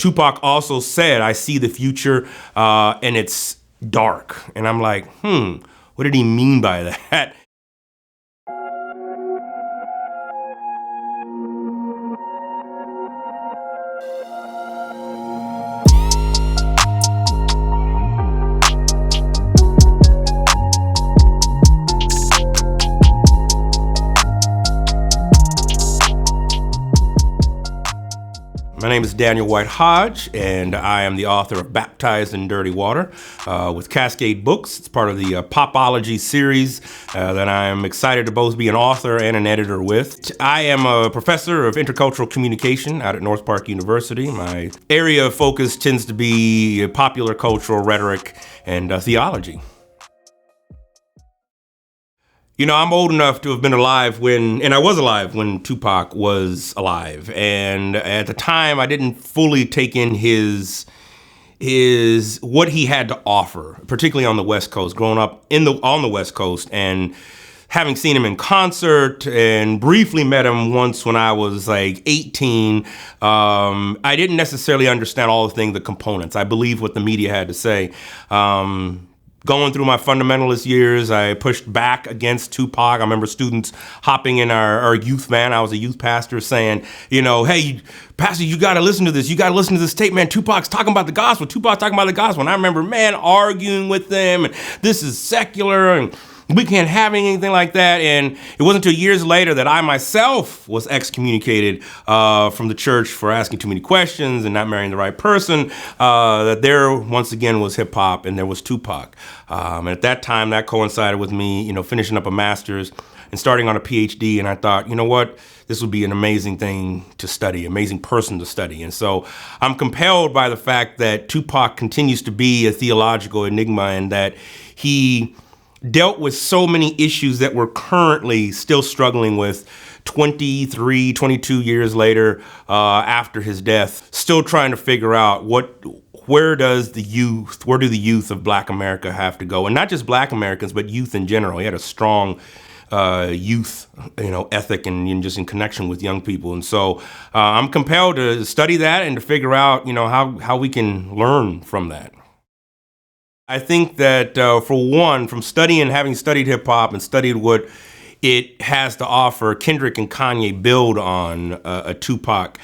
Tupac also said, "I see the future, and it's dark." And I'm like, what did he mean by that? My name is Daniel White Hodge, and I am the author of Baptized in Dirty Water with Cascade Books. It's part of the Popology series that I am excited to both be an author and an editor with. I am a professor of intercultural communication out at North Park University. My area of focus tends to be popular cultural rhetoric and theology. You know, I'm old enough to have been alive and I was alive when Tupac was alive. And at the time, I didn't fully take in what he had to offer, particularly on the West Coast, growing up on the West Coast and having seen him in concert and briefly met him once when I was like 18. I didn't necessarily understand all the components. I believed what the media had to say. Going through my fundamentalist years, I pushed back against Tupac. I remember students hopping in our youth van. I was a youth pastor saying, hey, pastor, you got to listen to this. You got to listen to this tape, man. Tupac's talking about the gospel. Tupac's talking about the gospel. And I remember, arguing with them. And this is secular and we can't have anything like that. And it wasn't until years later that I myself was excommunicated from the church for asking too many questions and not marrying the right person, that there once again was hip hop and there was Tupac. And at that time, that coincided with me, finishing up a master's and starting on a PhD. And I thought, you know what? This would be an amazing thing to study, amazing person to study. And so I'm compelled by the fact that Tupac continues to be a theological enigma and that he dealt with so many issues that we're currently still struggling with 23, 22 years later after his death, still trying to figure out where do the youth of Black America have to go? And not just Black Americans, but youth in general. He had a strong youth, ethic and just in connection with young people. And so I'm compelled to study that and to figure out, how we can learn from that. I think that, for one, from having studied hip hop and studied what it has to offer, Kendrick and Kanye build on a Tupac.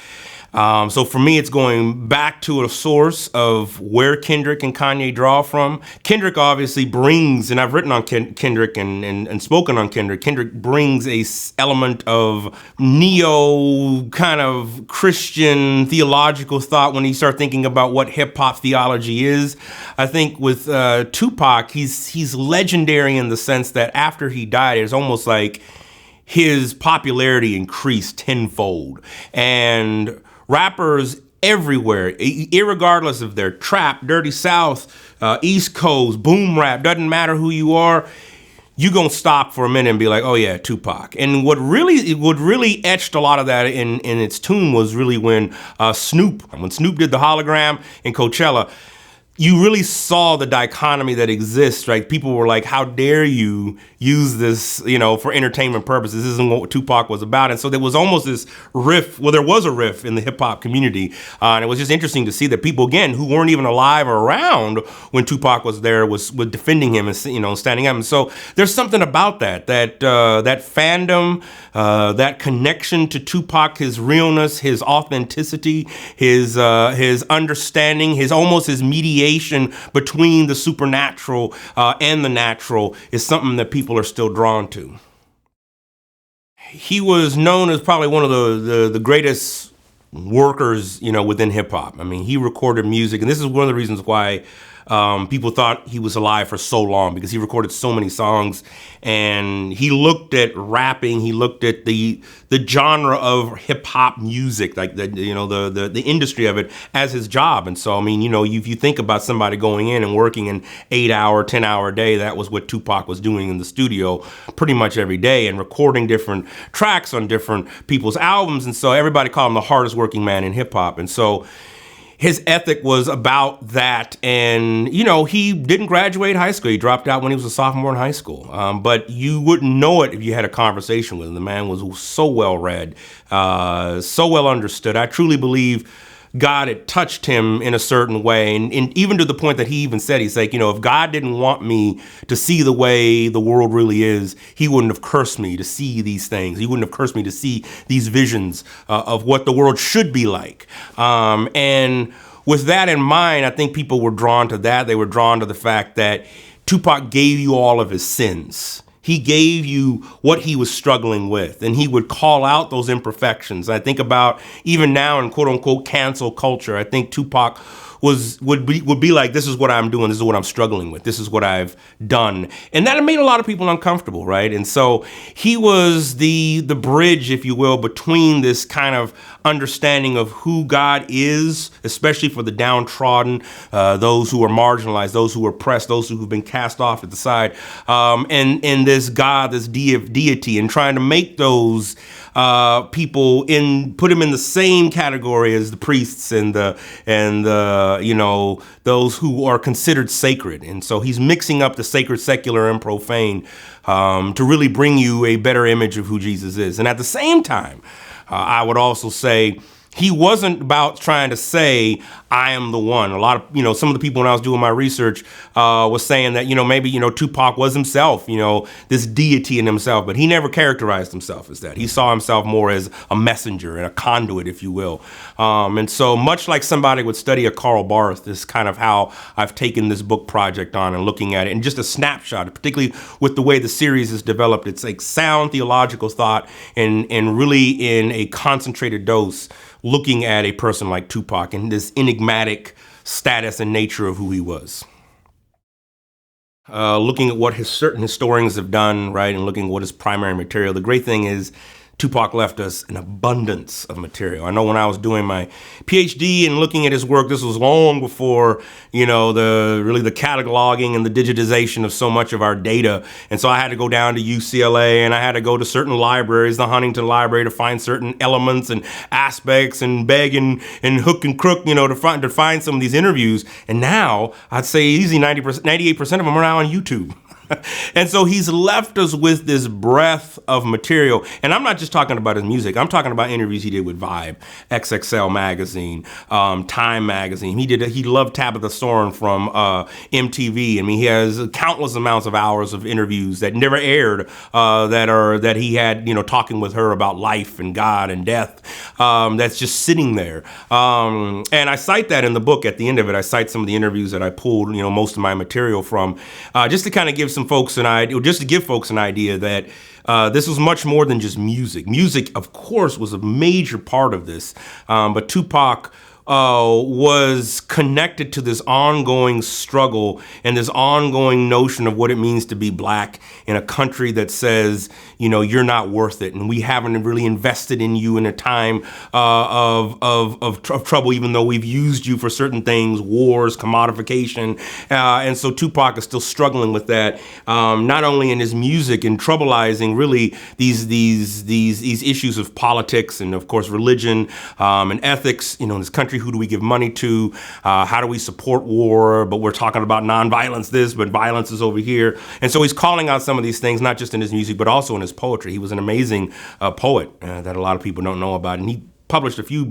So for me, it's going back to a source of where Kendrick and Kanye draw from. Kendrick obviously brings, and I've written on Kendrick and spoken on Kendrick, Kendrick brings a element of neo kind of Christian theological thought when you start thinking about what hip hop theology is. I think with Tupac, he's legendary in the sense that after he died, it's almost like his popularity increased tenfold. And rappers everywhere, irregardless of their trap, dirty South, East Coast, boom rap, doesn't matter who you are, you gonna stop for a minute and be like, oh yeah, Tupac. And what really etched a lot of that in its tune was really when Snoop did the hologram in Coachella. You really saw the dichotomy that exists, right? People were like, how dare you use this, for entertainment purposes? This isn't what Tupac was about. And so there was almost this riff. Well, there was a riff in the hip hop community. And it was just interesting to see that people, again, who weren't even alive or around when Tupac was there was defending him and, standing up. And so there's something about that fandom, that connection to Tupac, his realness, his authenticity, his understanding, his mediation between the supernatural and the natural is something that people are still drawn to. He was known as probably one of the greatest workers, within hip hop. I mean, he recorded music, and this is one of the reasons why people thought he was alive for so long, because he recorded so many songs and he looked at rapping, he looked at the genre of hip hop music, like the industry of it as his job. And so, I mean, if you think about somebody going in and working an 8-hour, 10-hour day, that was what Tupac was doing in the studio pretty much every day and recording different tracks on different people's albums. And so everybody called him the hardest working man in hip hop. And so his ethic was about that. And, he didn't graduate high school. He dropped out when he was a sophomore in high school. But you wouldn't know it if you had a conversation with him. The man was so well read, so well understood. I truly believe God had touched him in a certain way. And even to the point that he even said, he's like, if God didn't want me to see the way the world really is, he wouldn't have cursed me to see these things. He wouldn't have cursed me to see these visions of what the world should be like. And with that in mind, I think people were drawn to that. They were drawn to the fact that Tupac gave you all of his sins. He gave you what he was struggling with, and he would call out those imperfections. I think about even now in quote unquote cancel culture, I think Tupac would be like, this is what I'm doing, this is what I'm struggling with, this is what I've done. And that made a lot of people uncomfortable, right? And so he was the bridge, if you will, between this kind of understanding of who God is, especially for the downtrodden, those who are marginalized, those who are oppressed, those who've been cast off at the side, and this God, this deity, and trying to make those people put him in the same category as the priests and those who are considered sacred. And so he's mixing up the sacred, secular, and profane to really bring you a better image of who Jesus is. And at the same time, I would also say he wasn't about trying to say, I am the one. A lot of, some of the people when I was doing my research was saying that, maybe, Tupac was himself, this deity in himself, but he never characterized himself as that. He saw himself more as a messenger and a conduit, if you will. And so much like somebody would study a Karl Barth is kind of how I've taken this book project on and looking at it. And just a snapshot, particularly with the way the series is developed, it's like sound theological thought and really in a concentrated dose, looking at a person like Tupac and this enigmatic status and nature of who he was. Looking at what certain historians have done, right, and looking at what his primary material. The great thing is Tupac left us an abundance of material. I know when I was doing my PhD and looking at his work, this was long before, the cataloging and the digitization of so much of our data. And so I had to go down to UCLA and I had to go to certain libraries, the Huntington Library, to find certain elements and aspects and beg and hook and crook, to find some of these interviews. And now I'd say easy 98% of them are now on YouTube. And so he's left us with this breadth of material. And I'm not just talking about his music. I'm talking about interviews he did with Vibe, XXL Magazine, Time Magazine. He loved Tabitha Soren from MTV. I mean, he has countless amounts of hours of interviews that never aired that he had, talking with her about life and God and death. That's just sitting there. And I cite that in the book at the end of it. I cite some of the interviews that I pulled, most of my material from, just to kind of give some folks an idea, just to give folks an idea that this was much more than just music. Music, of course, was a major part of this, but Tupac was connected to this ongoing struggle and this ongoing notion of what it means to be black in a country that says, you're not worth it. And we haven't really invested in you in a time of trouble, even though we've used you for certain things, wars, commodification. And so Tupac is still struggling with that, not only in his music and troubleizing really these issues of politics and, of course, religion and ethics, in this country. Who do we give money to? How do we support war? But we're talking about nonviolence this, but violence is over here. And so he's calling out some of these things, not just in his music, but also in his poetry. He was an amazing poet that a lot of people don't know about. And he published a few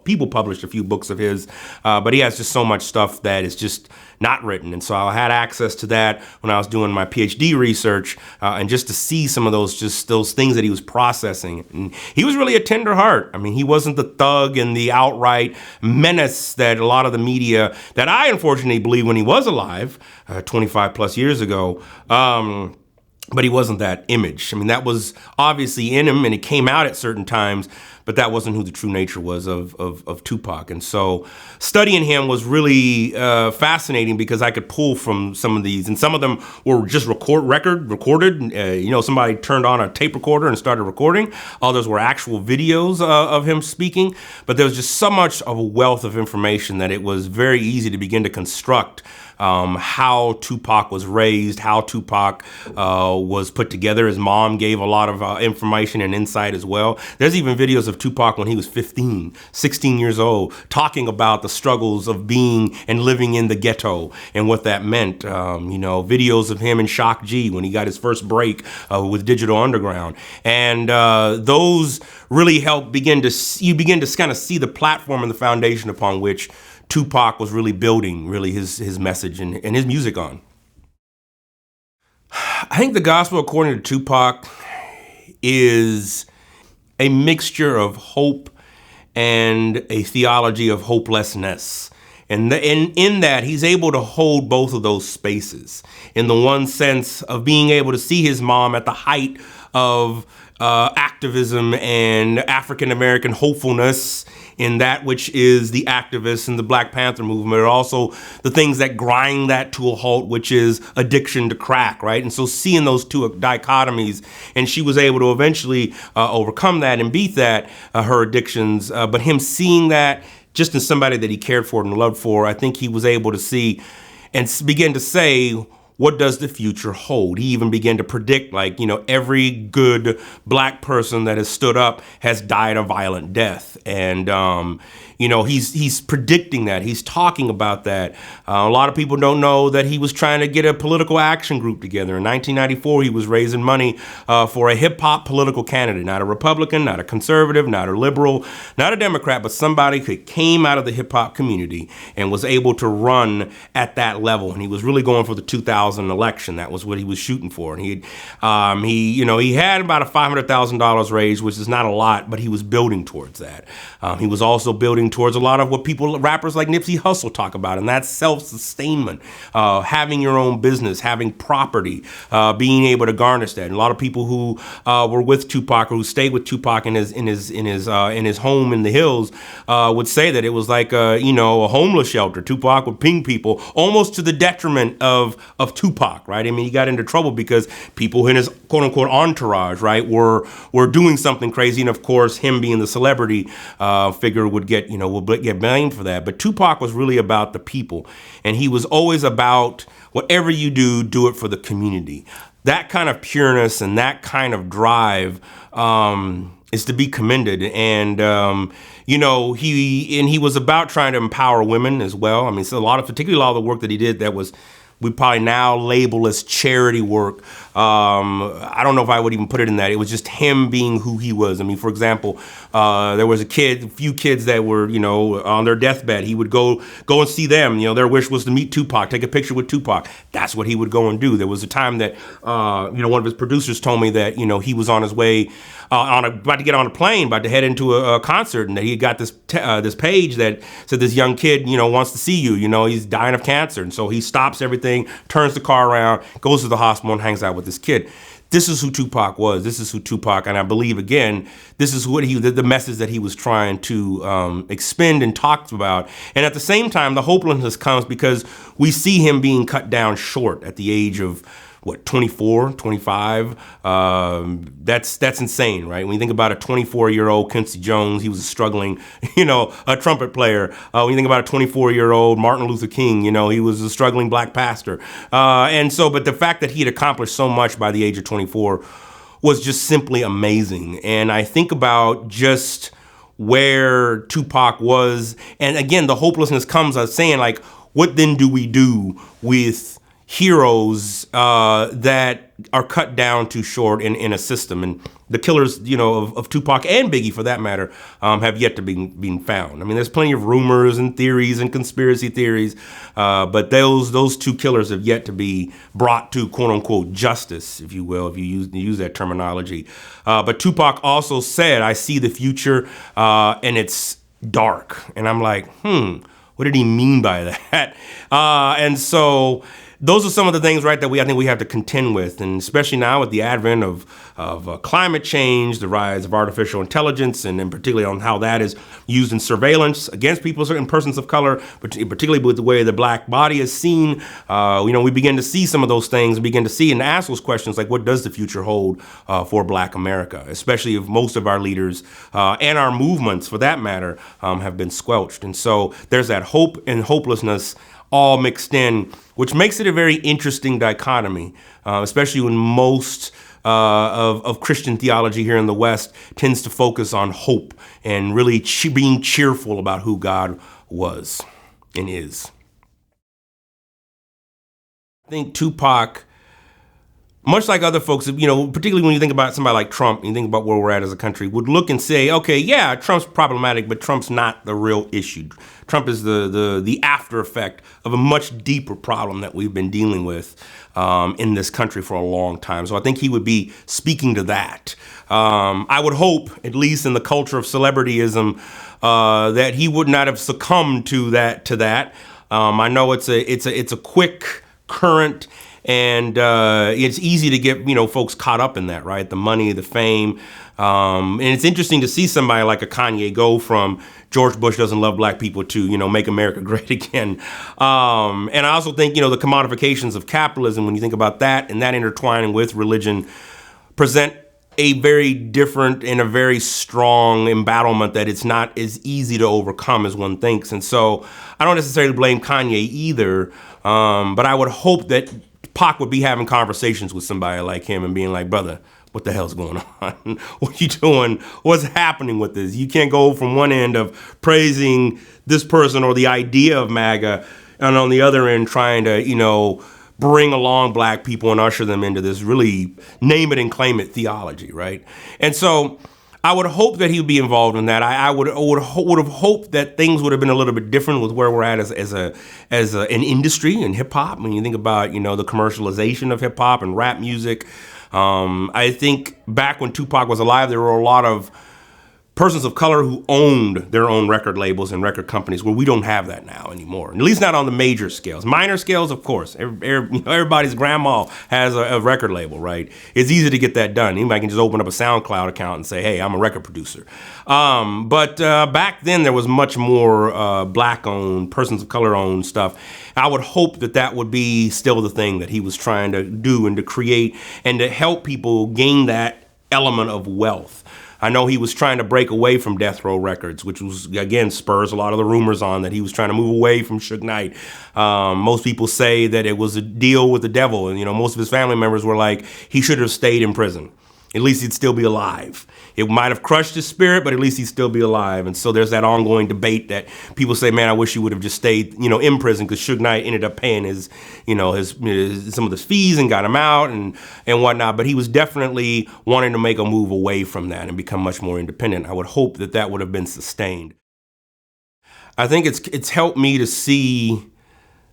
people published a few books of his, but he has just so much stuff that is just not written. And so I had access to that when I was doing my PhD research, and just to see some of those things that he was processing. And he was really a tender heart. I mean, he wasn't the thug and the outright menace that a lot of the media, that I unfortunately believe when he was alive, 25 plus years ago, but he wasn't that image. I mean, that was obviously in him and it came out at certain times, but that wasn't who the true nature was of Tupac. And so studying him was really fascinating because I could pull from some of these, and some of them were just recorded. Somebody turned on a tape recorder and started recording. Others were actual videos of him speaking, but there was just so much of a wealth of information that it was very easy to begin to construct how Tupac was raised, how Tupac was put together. His mom gave a lot of information and insight as well. There's even videos of Tupac when he was 15, 16 years old, talking about the struggles of being and living in the ghetto and what that meant. Videos of him and Shock G when he got his first break with Digital Underground. And those really help you begin to kind of see the platform and the foundation upon which Tupac was really building really his message and his music on. I think the gospel, according to Tupac, is a mixture of hope and a theology of hopelessness. And in that, he's able to hold both of those spaces. In the one sense of being able to see his mom at the height of activism and African-American hopefulness in that which is the activists and the Black Panther movement, but also the things that grind that to a halt, which is addiction to crack, right? And so seeing those two dichotomies, and she was able to eventually overcome that and beat that, her addictions, but him seeing that just in somebody that he cared for and loved for, I think he was able to see and begin to say, what does the future hold? He even began to predict, every good Black person that has stood up has died a violent death. And, he's predicting that. He's talking about that. A lot of people don't know that he was trying to get a political action group together. In 1994, he was raising money for a hip-hop political candidate, not a Republican, not a conservative, not a liberal, not a Democrat, but somebody who came out of the hip-hop community and was able to run at that level. And he was really going for the 2000 election. That was what he was shooting for. And he had about a $500,000 raised, which is not a lot, but he was building towards that. He was also building towards a lot of what rappers like Nipsey Hussle talk about, and that's self-sustainment, having your own business, having property, being able to garnish that. And a lot of people who were with Tupac or who stayed with Tupac in his home in the hills would say that it was like a homeless shelter. Tupac would ping people almost to the detriment of Tupac, right? I mean, he got into trouble because people in his quote unquote entourage, right, were doing something crazy, and of course, him being the celebrity figure would get blamed for that. But Tupac was really about the people, and he was always about whatever you do it for the community. That kind of pureness and that kind of drive is to be commended. And he was about trying to empower women as well. I mean, so particularly a lot of the work that he did that was we probably now label as charity work. I don't know if I would even put it in that. It was just him being who he was. I mean, for example, there was a few kids that were, on their deathbed. He would go and see them. Their wish was to meet Tupac, take a picture with Tupac. That's what he would go and do. There was a time that, one of his producers told me that, he was on his way, about to get on a plane, about to head into a concert, and that he got this page that said this young kid, wants to see you. He's dying of cancer, and so he stops everything, turns the car around, goes to the hospital, and hangs out with this kid. This is who Tupac was. This is who Tupac, and I believe again, this is what the message that he was trying to expend and talk about. And at the same time, the hopelessness comes because we see him being cut down short at the age of 24, 25. That's insane, right? When you think about a 24-year-old Quincy Jones, he was a struggling, a trumpet player. When you think about a 24-year-old Martin Luther King, he was a struggling Black pastor. But the fact that he had accomplished so much by the age of 24 was just simply amazing. And I think about just where Tupac was, and again, the hopelessness comes of saying, what then do we do with heroes that are cut down too short in a system? And the killers, of Tupac and Biggie, for that matter, have yet to be found. I mean, there's plenty of rumors and theories and conspiracy theories, but those two killers have yet to be brought to quote unquote justice, if you will, if you use that terminology. But Tupac also said, "I see the future, and it's dark." And I'm like, what did he mean by that? And so those are some of the things, right, that I think we have to contend with, and especially now with the advent of climate change, the rise of artificial intelligence, and then particularly on how that is used in surveillance against people, certain persons of color, but particularly with the way the Black body is seen. We begin to see some of those things, and begin to see and ask those questions like, what does the future hold for Black America, especially if most of our leaders and our movements, for that matter, have been squelched. And so there's that hope and hopelessness all mixed in, which makes it a very interesting dichotomy, especially when most of Christian theology here in the West tends to focus on hope and really being cheerful about who God was and is. I think Tupac, much like other folks, particularly when you think about somebody like Trump, and you think about where we're at as a country, would look and say, okay, yeah, Trump's problematic, but Trump's not the real issue. Trump is the after effect of a much deeper problem that we've been dealing with in this country for a long time. So I think he would be speaking to that. I would hope, at least in the culture of celebrityism, that he would not have succumbed to that. I know it's a quick current, and it's easy to get folks caught up in that, right? The money, the fame, and it's interesting to see somebody like a Kanye go from George Bush doesn't love black people to make America great again. And I also think the commodifications of capitalism, when you think about that and that intertwining with religion, present a very different and a very strong embattlement that it's not as easy to overcome as one thinks. And so I don't necessarily blame Kanye either, but I would hope that Pac would be having conversations with somebody like him and being like, brother, what the hell's going on? What are you doing? What's happening with this? You can't go from one end of praising this person or the idea of MAGA, and on the other end trying to, bring along black people and usher them into this really name it and claim it theology, right? And so I would hope that he would be involved in that. I would have hoped that things would have been a little bit different with where we're at as an industry in hip hop. When you think about the commercialization of hip hop and rap music, I think back when Tupac was alive, there were a lot of persons of color who owned their own record labels and record companies, where we don't have that now anymore, at least not on the major scales. Minor scales, of course. Everybody's grandma has a record label, right? It's easy to get that done. Anybody can just open up a SoundCloud account and say, hey, I'm a record producer. But back then, there was much more black-owned, persons of color-owned stuff. I would hope that would be still the thing that he was trying to do and to create and to help people gain that element of wealth. I know he was trying to break away from Death Row Records, which was, again, spurs a lot of the rumors on that he was trying to move away from Suge Knight. Most people say that it was a deal with the devil. And, most of his family members were like, he should have stayed in prison. At least he'd still be alive. It might have crushed his spirit, but at least he'd still be alive. And so there's that ongoing debate that people say, man, I wish he would have just stayed, in prison, because Suge Knight ended up paying his some of his fees and got him out and whatnot. But he was definitely wanting to make a move away from that and become much more independent. I would hope that would have been sustained. I think it's helped me to see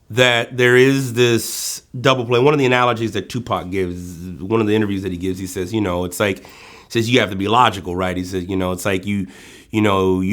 that there is this double play. One of the analogies that Tupac gives, one of the interviews that he gives, he says, it's like, you have to be logical, right? He says, it's like you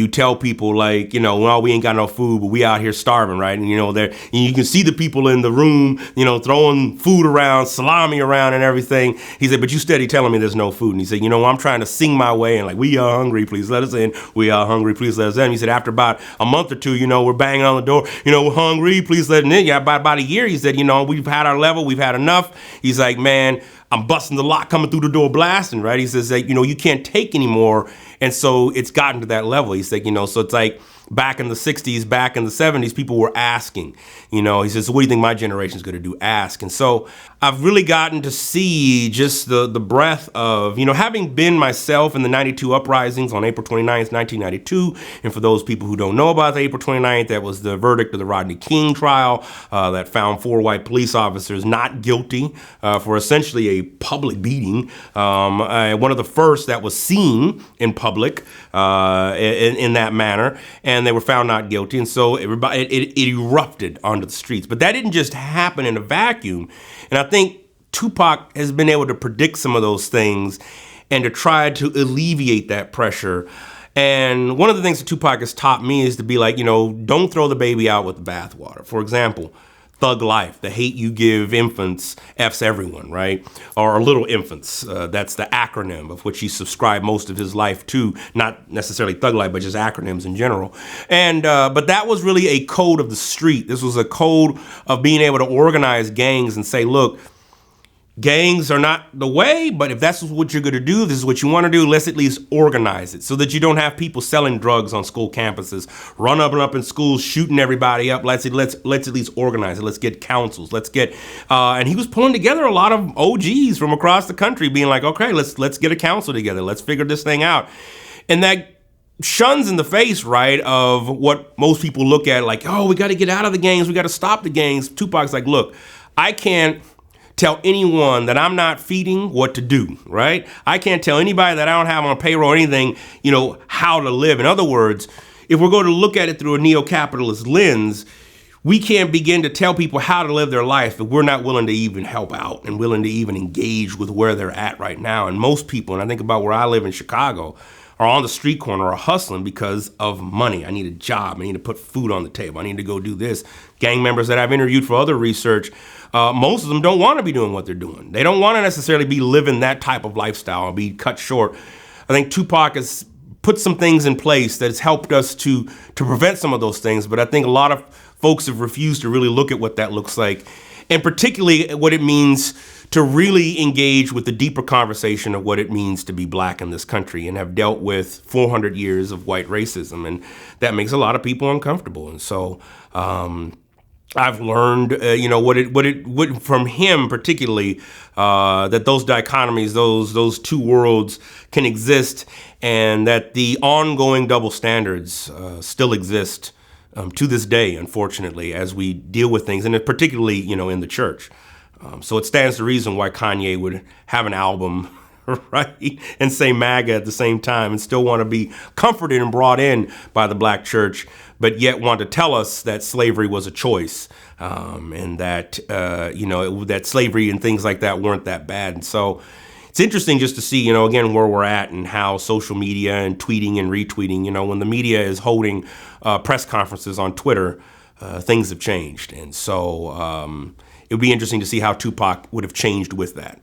tell people like, well, we ain't got no food, but we out here starving, right? And, and you can see the people in the room, throwing food around, salami around and everything. He said, but you steady telling me there's no food. And he said, I'm trying to sing my way and like, we are hungry, please let us in. We are hungry, please let us in. He said, after about a month or two, we're banging on the door, we're hungry, please let us in. Yeah, about a year, he said, we've had our level, we've had enough. He's like, man, I'm busting the lock, coming through the door, blasting, right? He says that, you can't take anymore. And so it's gotten to that level. He said, so it's like back in the 60s, back in the 70s, people were asking, he says, so what do you think my generation is going to do? Ask. And so I've really gotten to see just the breadth of, having been myself in the 92 uprisings on April 29th, 1992. And for those people who don't know about the April 29th, that was the verdict of the Rodney King trial that found 4 white police officers not guilty for essentially a public beating. One of the first that was seen in public in that manner. And they were found not guilty. And so it erupted onto the streets. But that didn't just happen in a vacuum. And I think Tupac has been able to predict some of those things and to try to alleviate that pressure. And one of the things that Tupac has taught me is to be like, don't throw the baby out with the bathwater. For example, Thug Life, the hate you give infants F's everyone, right? Or little infants. That's the acronym of which he subscribed most of his life to, not necessarily Thug Life, but just acronyms in general. And but that was really a code of the street. This was a code of being able to organize gangs and say, look, gangs are not the way, but if that's what you're going to do, this is what you want to do, let's at least organize it so that you don't have people selling drugs on school campuses, run up and up in schools, shooting everybody up. Let's at least organize it. Let's get councils. Let's get, and he was pulling together a lot of OGs from across the country being like, okay, let's get a council together. Let's figure this thing out. And that shuns in the face, right, of what most people look at like, oh, we got to get out of the gangs. We got to stop the gangs. Tupac's like, look, I can't tell anyone that I'm not feeding what to do, right? I can't tell anybody that I don't have on payroll or anything, how to live. In other words, if we're going to look at it through a neo-capitalist lens, we can't begin to tell people how to live their life if we're not willing to even help out and willing to even engage with where they're at right now. And most people, and I think about where I live in Chicago, are on the street corner or hustling because of money. I need a job. I need to put food on the table. I need to go do this. Gang members that I've interviewed for other research, most of them don't want to be doing what they're doing. They don't want to necessarily be living that type of lifestyle and be cut short. I think Tupac has put some things in place that has helped us to prevent some of those things, but I think a lot of folks have refused to really look at what that looks like, and particularly what it means to really engage with the deeper conversation of what it means to be black in this country and have dealt with 400 years of white racism. And that makes a lot of people uncomfortable. And so I've learned, what from him particularly, that those dichotomies, those two worlds can exist, and that the ongoing double standards still exist to this day, unfortunately, as we deal with things, and particularly, in the church. So it stands to reason why Kanye would have an album, right, and say MAGA at the same time and still want to be comforted and brought in by the black church, but yet want to tell us that slavery was a choice, and that, that slavery and things like that weren't that bad. And so it's interesting just to see, again, where we're at and how social media and tweeting and retweeting, when the media is holding press conferences on Twitter, things have changed. And so it would be interesting to see how Tupac would have changed with that.